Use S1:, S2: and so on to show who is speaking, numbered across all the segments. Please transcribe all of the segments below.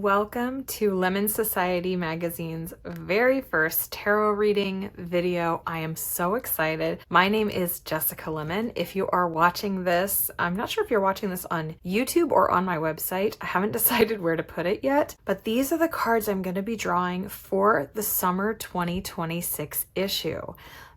S1: Welcome to Lemmon Society magazine's very first tarot reading video. I am so excited. My name is Jessica Lemmon. If you are watching this, I'm not sure if you're watching this on YouTube or on my website. I haven't decided where to put it yet, but these are the cards I'm going to be drawing for the summer 2026 issue.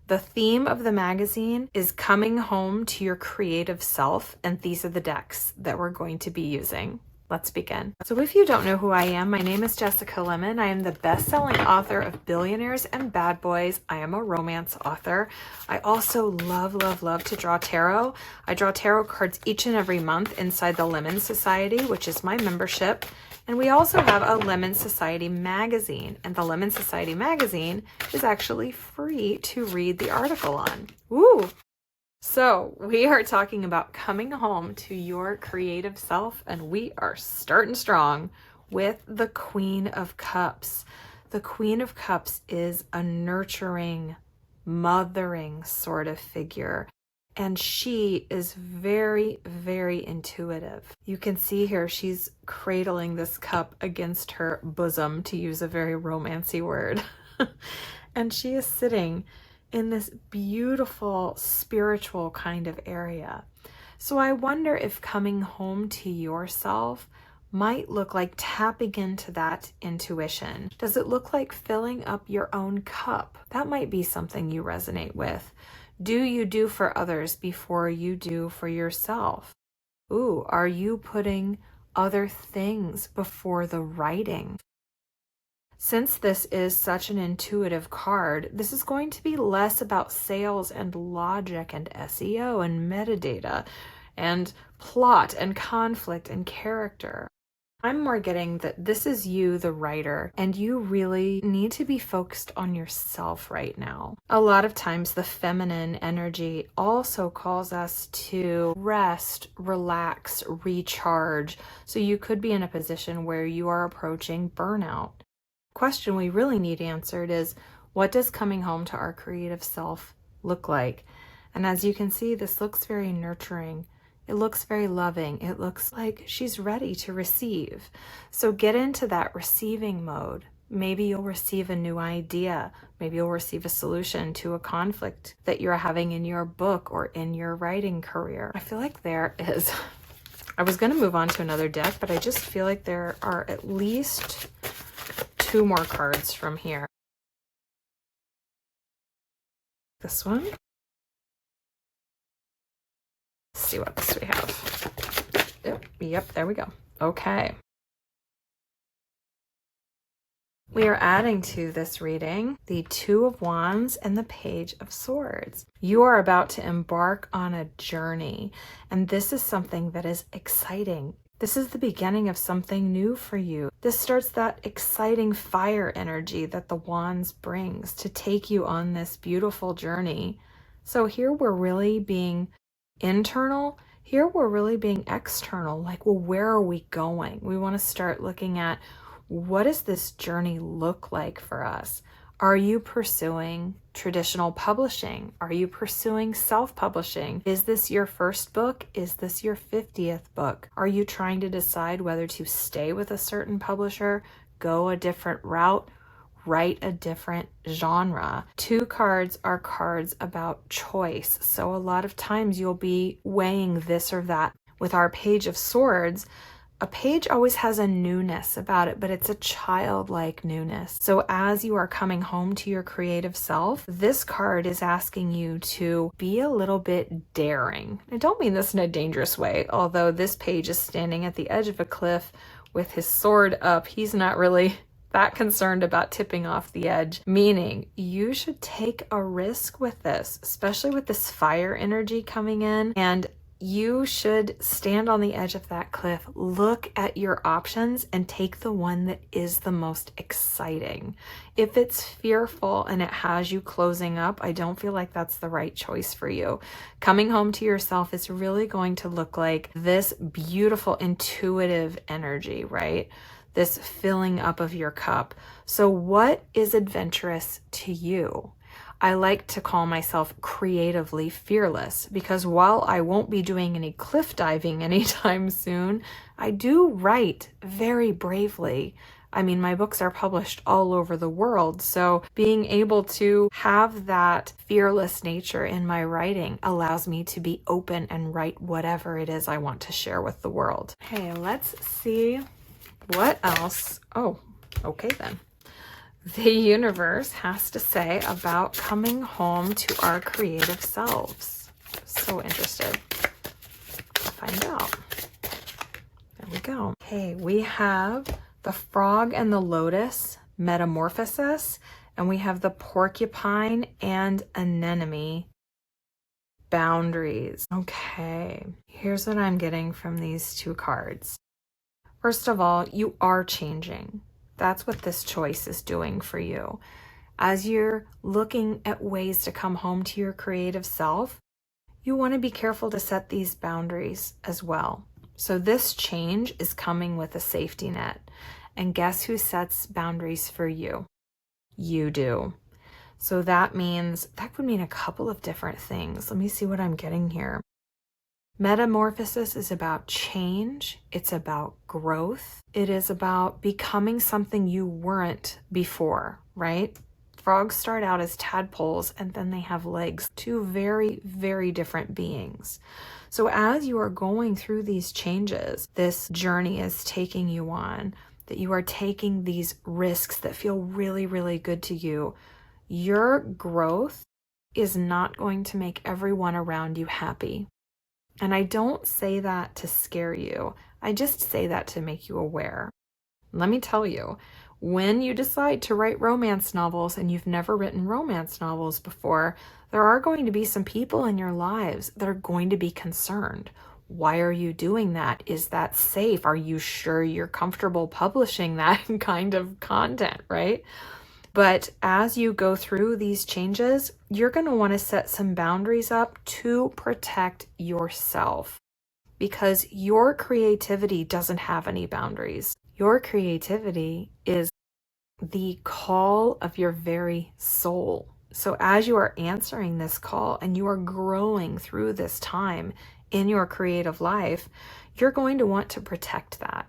S1: The theme of the magazine is coming home to your creative self, and these are the decks that we're going to be using. Let's begin. So if you don't know who I am, my name is Jessica Lemmon. I am the best-selling author of Billionaires and Bad Boys. I am a romance author. I also love to draw tarot. I draw tarot cards each and every month inside the Lemmon Society, which is my membership. And we also have a Lemmon Society magazine. And the Lemmon Society magazine is actually free to read the article on. Woo! So we are talking about coming home to your creative self, and we are starting strong with the Queen of Cups. The Queen of Cups is a nurturing, mothering sort of figure, and she is very intuitive. You can see here she's cradling this cup against her bosom, to use a very romancy word, and she is sitting in this beautiful spiritual kind of area. So I wonder if coming home to yourself might look like tapping into that intuition. Does it look like filling up your own cup? That might be something you resonate with. Do you do for others before you do for yourself? Ooh, are you putting other things before the writing? Since this is such an intuitive card, this is going to be less about sales and logic and SEO and metadata and plot and conflict and character. I'm more getting that this is you, the writer, and you really need to be focused on yourself right now. A lot of times the feminine energy also calls us to rest, relax, recharge. So you could be in a position where you are approaching burnout. Question we really need answered is, what does coming home to our creative self look like? And as you can see, this looks very nurturing. It looks very loving. It looks like she's ready to receive. So get into that receiving mode. Maybe you'll receive a new idea. Maybe you'll receive a solution to a conflict that you're having in your book or in your writing career. I feel like there is, I was going to move on to another deck, but I just feel like there are at least two more cards from here. This one. Let's see what else we have. Yep, there we go. Okay. We are adding to this reading the Two of Wands and the Page of Swords. You are about to embark on a journey, and this is something that is exciting. This is the beginning of something new for you. This starts that exciting fire energy that the Wands brings to take you on this beautiful journey. So here we're really being internal. Here we're really being external. Like, well, where are we going? We want to start looking at, what does this journey look like for us? Are you pursuing traditional publishing? Are you pursuing self-publishing? Is this your first book? Is this your 50th book? Are you trying to decide whether to stay with a certain publisher, go a different route, write a different genre? Two cards are cards about choice. So a lot of times you'll be weighing this or that. With our Page of Swords, a page always has a newness about it, but it's a childlike newness. So as you are coming home to your creative self, this card is asking you to be a little bit daring. I don't mean this in a dangerous way, although this page is standing at the edge of a cliff with his sword up. He's not really that concerned about tipping off the edge, meaning you should take a risk with this, especially with this fire energy coming in, and you should stand on the edge of that cliff, look at your options, and take the one that is the most exciting. If it's fearful and it has you closing up, I don't feel like that's the right choice for you. Coming home to yourself is really going to look like this beautiful intuitive energy, right? This filling up of your cup. So what is adventurous to you? I like to call myself creatively fearless because while I won't be doing any cliff diving anytime soon, I do write very bravely. I mean, my books are published all over the world, so being able to have that fearless nature in my writing allows me to be open and write whatever it is I want to share with the world. Okay, let's see what else. Oh, okay then. The universe has to say about coming home to our creative selves. So interested to find out. There we go. Okay, we have the frog and the lotus, metamorphosis, and we have the porcupine and anemone, boundaries. Okay, here's what I'm getting from these two cards. First of all, you are changing. That's what this choice is doing for you. As you're looking at ways to come home to your creative self, you want to be careful to set these boundaries as well. So this change is coming with a safety net. And guess who sets boundaries for you? You do. So that could mean a couple of different things. Let me see what I'm getting here. Metamorphosis is about change. It's about growth. It is about becoming something you weren't before, right? Frogs start out as tadpoles and then they have legs. Two very, very different beings. So as you are going through these changes, this journey is taking you on, that you are taking these risks that feel really, really good to you. Your growth is not going to make everyone around you happy. And I don't say that to scare you. I just say that to make you aware. Let me tell you, when you decide to write romance novels and you've never written romance novels before, there are going to be some people in your lives that are going to be concerned. Why are you doing that? Is that safe? Are you sure you're comfortable publishing that kind of content, right? But as you go through these changes, you're going to want to set some boundaries up to protect yourself because your creativity doesn't have any boundaries. Your creativity is the call of your very soul. So as you are answering this call and you are growing through this time in your creative life, you're going to want to protect that.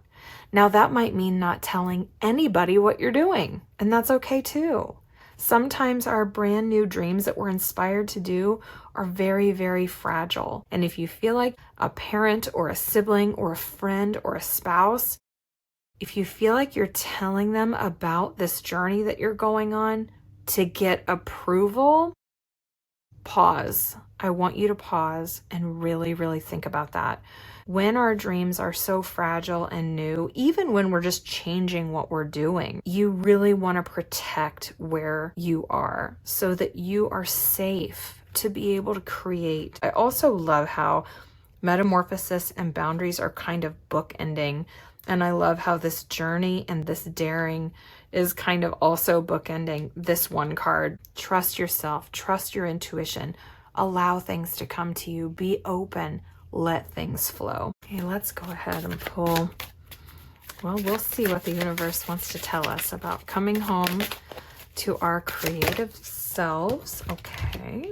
S1: Now that might mean not telling anybody what you're doing, and that's okay too. Sometimes our brand new dreams that we're inspired to do are very, very fragile. And if you feel like a parent or a sibling or a friend or a spouse, if you feel like you're telling them about this journey that you're going on to get approval, pause. I want you to pause and really, really think about that. When our dreams are so fragile and new, even when we're just changing what we're doing, you really want to protect where you are so that you are safe to be able to create. I also love how metamorphosis and boundaries are kind of bookending. And I love how this journey and this daring is kind of also bookending this one card. Trust yourself, trust your intuition, allow things to come to you, be open, let things flow. Okay, let's go ahead and pull. Well, we'll see what the universe wants to tell us about coming home to our creative selves. Okay.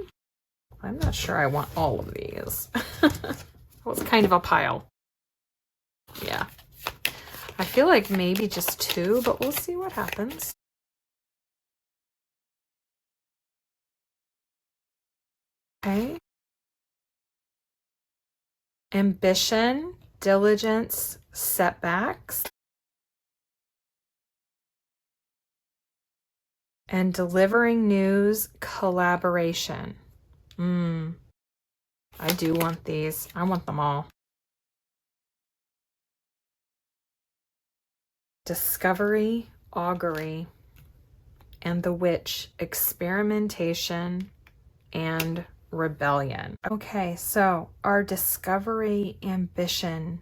S1: I'm not sure I want all of these. Well, it's kind of a pile. Yeah. I feel like maybe just two, but we'll see what happens. Okay. Ambition, diligence, setbacks, and delivering news, collaboration. I do want these. I want them all. Discovery, augury, and the witch, experimentation, and rebellion. Okay, so our discovery, ambition,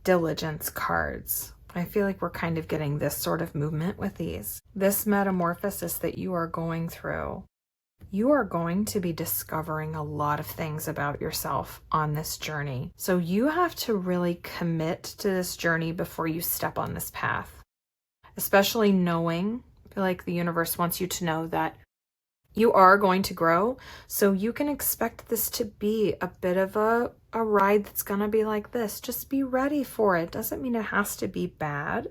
S1: diligence cards. I feel like we're kind of getting this sort of movement with these. This metamorphosis that you are going through, you are going to be discovering a lot of things about yourself on this journey. So you have to really commit to this journey before you step on this path, especially knowing, I feel like the universe wants you to know that You are going to grow, so you can expect this to be a bit of a ride that's going to be like this. Just be ready for it. Doesn't mean it has to be bad,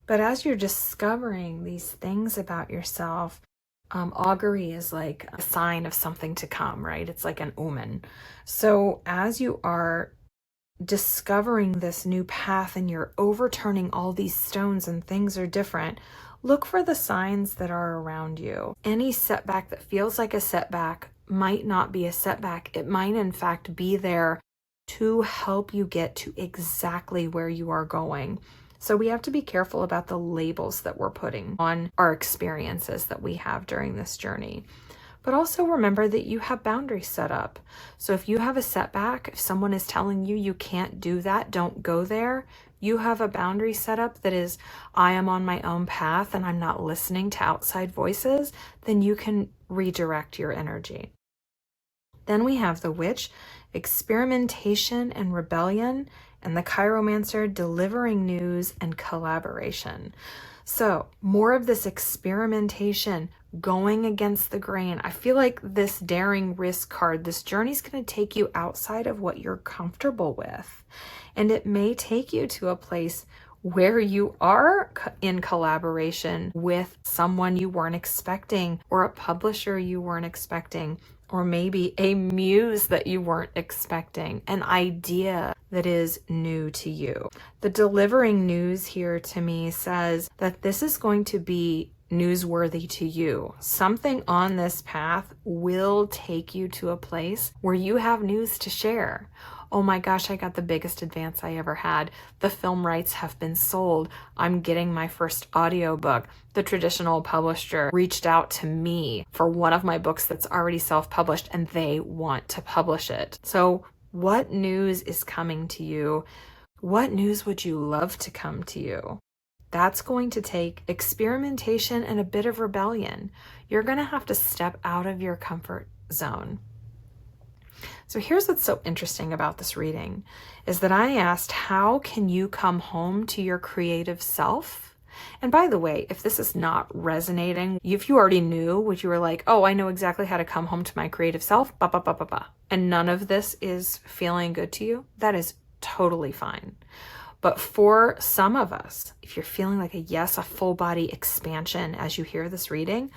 S1: but as you're discovering these things about yourself, augury is like a sign of something to come, right? It's like an omen. So as you are discovering this new path and you're overturning all these stones and things are different, look for the signs that are around you. Any setback that feels like a setback might not be a setback. It might in fact be there to help you get to exactly where you are going. So we have to be careful about the labels that we're putting on our experiences that we have during this journey. But also remember that you have boundaries set up. So if you have a setback, if someone is telling you you can't do that, don't go there, you have a boundary set up that is, I am on my own path and I'm not listening to outside voices, then you can redirect your energy. Then we have the witch, experimentation and rebellion, and the chiromancer, delivering news and collaboration. So more of this experimentation, going against the grain. I feel like this daring risk card, this journey is going to take you outside of what you're comfortable with. And it may take you to a place where you are in collaboration with someone you weren't expecting, or a publisher you weren't expecting, or maybe a muse that you weren't expecting, an idea that is new to you. The delivering news here to me says that this is going to be newsworthy to you. Something on this path will take you to a place where you have news to share. Oh my gosh, I got the biggest advance I ever had. The film rights have been sold. I'm getting my first audiobook. The traditional publisher reached out to me for one of my books that's already self-published and they want to publish it. So what news is coming to you? What news would you love to come to you? That's going to take experimentation and a bit of rebellion. You're going to have to step out of your comfort zone. So here's what's so interesting about this reading is that I asked, how can you come home to your creative self? And by the way, if this is not resonating, if you already knew what you were like, oh, I know exactly how to come home to my creative self, and none of this is feeling good to you, that is totally fine. But for some of us, if you're feeling like a full body expansion as you hear this reading,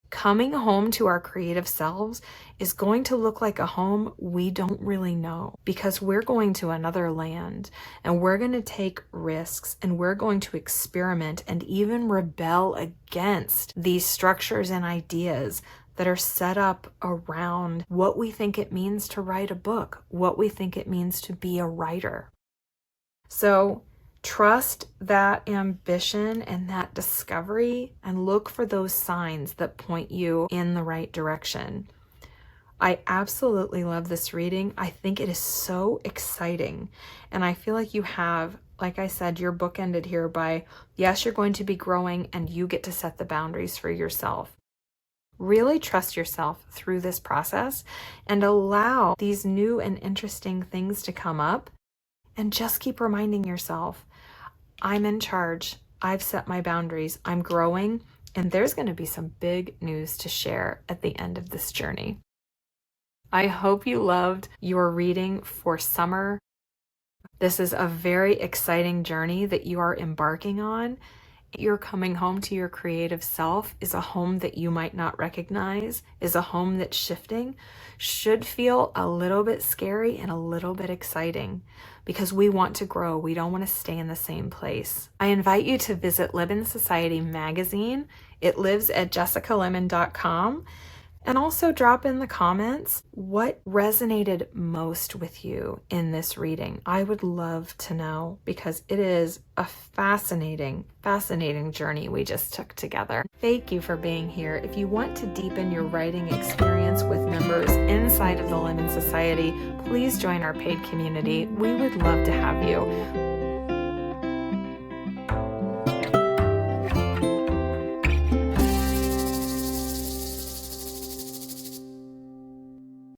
S1: coming home to our creative selves is going to look like a home we don't really know, because we're going to another land and we're going to take risks and we're going to experiment and even rebel against these structures and ideas that are set up around what we think it means to write a book, what we think it means to be a writer. So trust that ambition and that discovery and look for those signs that point you in the right direction. I absolutely love this reading. I think it is so exciting. And I feel like you have, like I said, your book ended here by, yes, you're going to be growing and you get to set the boundaries for yourself. Really trust yourself through this process and allow these new and interesting things to come up. And just keep reminding yourself, I'm in charge. I've set my boundaries. I'm growing. And there's going to be some big news to share at the end of this journey. I hope you loved your reading for summer. This is a very exciting journey that you are embarking on. You're coming home to your creative self is a home that you might not recognize, is a home that's shifting, should feel a little bit scary and a little bit exciting because we want to grow. We don't want to stay in the same place. I invite you to visit Lemmon Society magazine. It lives at jessicalemmon.com. And also drop in the comments what resonated most with you in this reading. I would love to know because it is a fascinating journey we just took together. Thank you for being here. If you want to deepen your writing experience with members inside of the Lemmon Society, please join our paid community. We would love to have you.